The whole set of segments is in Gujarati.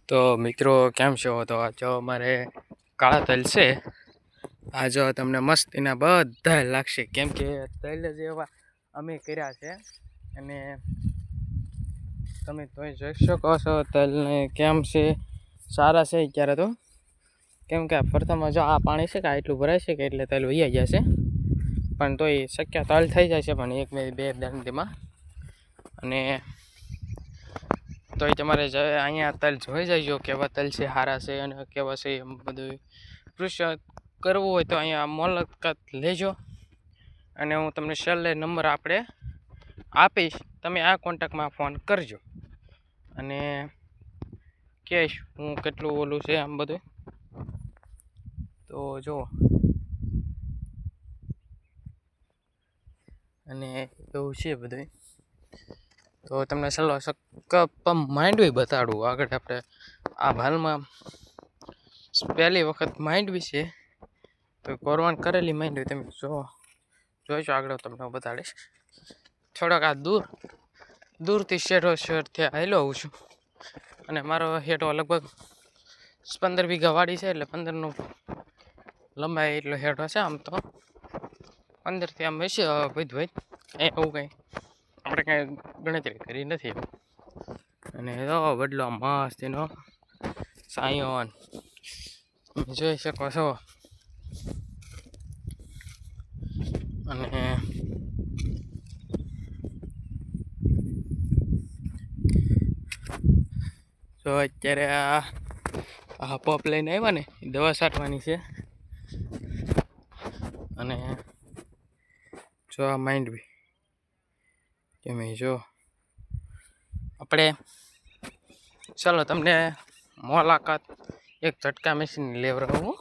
તો મિત્રો કેમ છો? તો આ જો અમારે કાળા તલ છે. આ જો તમને મસ્ત એના બધા લાગશે, કેમ કે તલ જેવા અમે કર્યા છે. અને તમે જોઈ શકો છો તલને કેમ છે, સારા છે અત્યારે તો. કેમ કે પ્રથમ જો આ પાણી છે કે એટલું ભરાય છે કે એટલે તલ વૈયા ગયા છે. પણ તોય શક્ય તલ થઈ જાય છે, પણ એક બે દંડમાં. અને તો તમારે અહીંયા તલ જોઈ જજો કેવા તલ છે, સારા છે અને કેવા છે એમ બધું કૃષિ કરવું હોય તો અહીંયા મુલાકાત લેજો. અને હું તમને છેલ્લે નંબર આપણે આપીશ, તમે આ કોન્ટેક્ટમાં ફોન કરજો અને કહીશ હું કેટલું ઓલું છે આમ બધું. તો જો અને એવું છે બધું. તો તમને ચાલો માંડવી બતાડું આગળ. આપણે આ હાલમાં પહેલી વખત માંડવી છે, તો કોરવાન કરેલી માંડવી તમે જોઈશો આગળ તમને બતાડીશ. થોડાક આ દૂરથી શેઠથી આવેલો આવું છું. અને મારો હેઠો લગભગ 15 વીઘા વાડી છે, એટલે 15નું લંબાઈ એટલો હેઠો છે. આમ તો 15થી આમ હશે વધુ એવું કંઈ આપણે કાંઈ ગણતરી કરી નથી. અને બદલો મસ્ત એનો સાયોન જોઈ શકો છો. અને જો અત્યારે આ પોપ લઈને આવ્યા ને, દવા છાંટવાની છે. અને જો આ માંડવી તમે જો આપણે ચાલો તમને મુલાકાત એક ઝટકા મશીન લેવડાવું.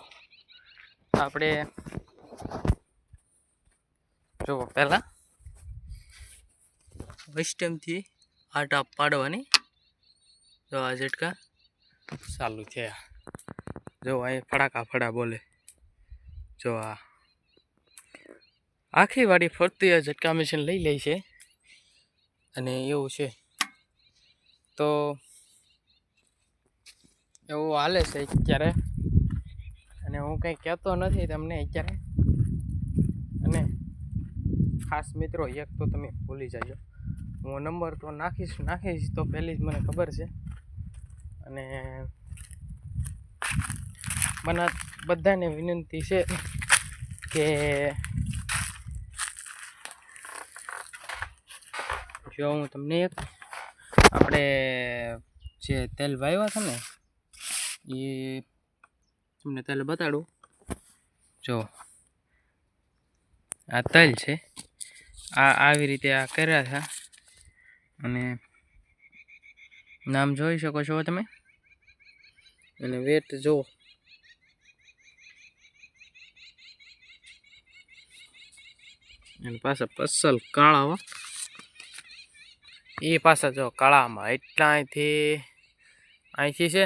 આપણે જો પહેલાં વેસ્ટમથી આટા પાડવાની. જો આ ઝટકા ચાલુ છે. જો અહીં ફડા બોલે. જો આ આખી વાડી ફરતી આ ઝટકા મશીન લઈ લે છે. અને એવું છે, તો એવું હાલે છે અત્યારે. અને હું કંઈ કહેતો નથી તમને અત્યારે. અને ખાસ મિત્રો એક તો તમે ભૂલી જાજો, હું નંબર તો નાખીશ તો પહેલી જ મને ખબર છે. અને મને બધાને વિનંતી છે કે જો હું તમને એક આપણે જે તેલ વાવ્યા હતા ને એ તમને તેલ બતાડું. જો આ તલ છે, આવી રીતે આ કર્યા હતા. અને નામ જોઈ શકો છો તમે. અને વેટ જો અને પાછા પસલ કાળા, એ પાછા જો કાળામાં એટલા અહીંથી છે.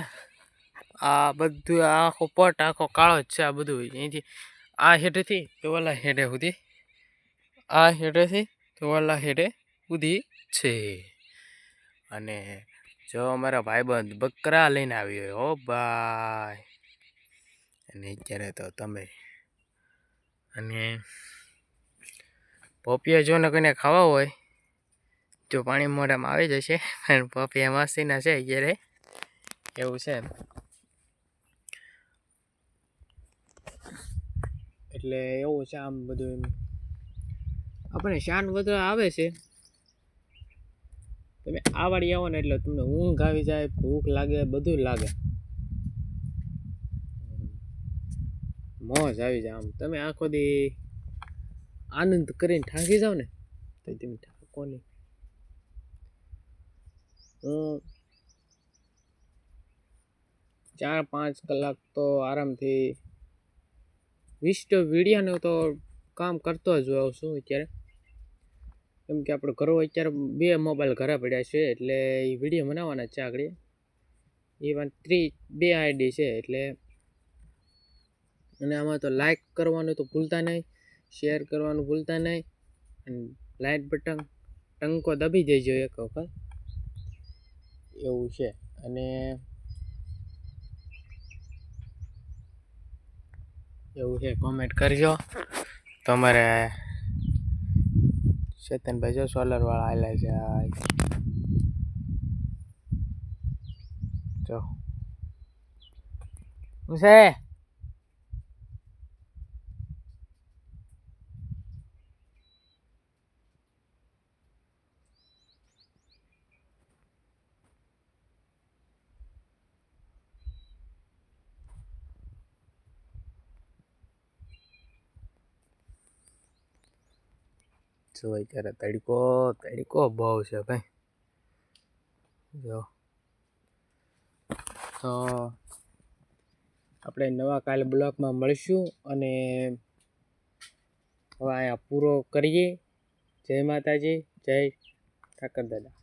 આ બધું આખો પટ આખો કાળો જ છે. આ બધું અહીંથી આ હેઠેથી તો ઓલા હેઠે સુધી, આ હેઠેથી તો ઓલા હેઠે સુધી છે. અને જો અમારા ભાઈબંધ બકરા લઈને આવ્યો હો ભાઈ. અને અત્યારે તો તમે અને પોપિયા જો ને કોઈને ખાવા હોય તો પાણી મોઢામાં આવી જશે. અને પોપિયા મસ્તીના છે અત્યારે, એવું છે. એટલે એવું છે આમ બધું. આપણે શાન વધારે આવે છે. તમે આ વાડી આવો ને એટલે તમને ઊંઘ આવી જાય, ભૂખ લાગે, બધું લાગે, મોજ આવી જાય. આમ તમે આખો દી આનંદ કરીને થાકી જાવ ને તો તમે થાકો નહીં. હું 4-5 કલાક તો આરામથી 20 વિડીયાનું તો કામ કરતો જ હોઉં છું અત્યારે. કેમ કે આપણે ઘરો અત્યારે 2 મોબાઈલ ઘરે પડ્યા છે, એટલે એ વિડીયો બનાવવાના છે આગળ. એ 2 આઈડી છે એટલે. અને આમાં તો લાઈક કરવાનું તો ભૂલતા નહીં, શેર કરવાનું ભૂલતા નહીં. અને લાઈક બટન ટંકો દબી દેજો એક વખત, એવું છે. અને એવું છે કોમેન્ટ કરજો. તમારે ચેતનભાઈ જો સોલરવાળા આવેલા છે જો હું છે જો અત્યારે તડકો બહુ છે ભાઈ. જો તો આપણે નવા કાલે બ્લોગમાં મળીશું અને હવે અહીંયા પૂરો કરીએ. જય માતાજી, જય ઠાકર દાદા.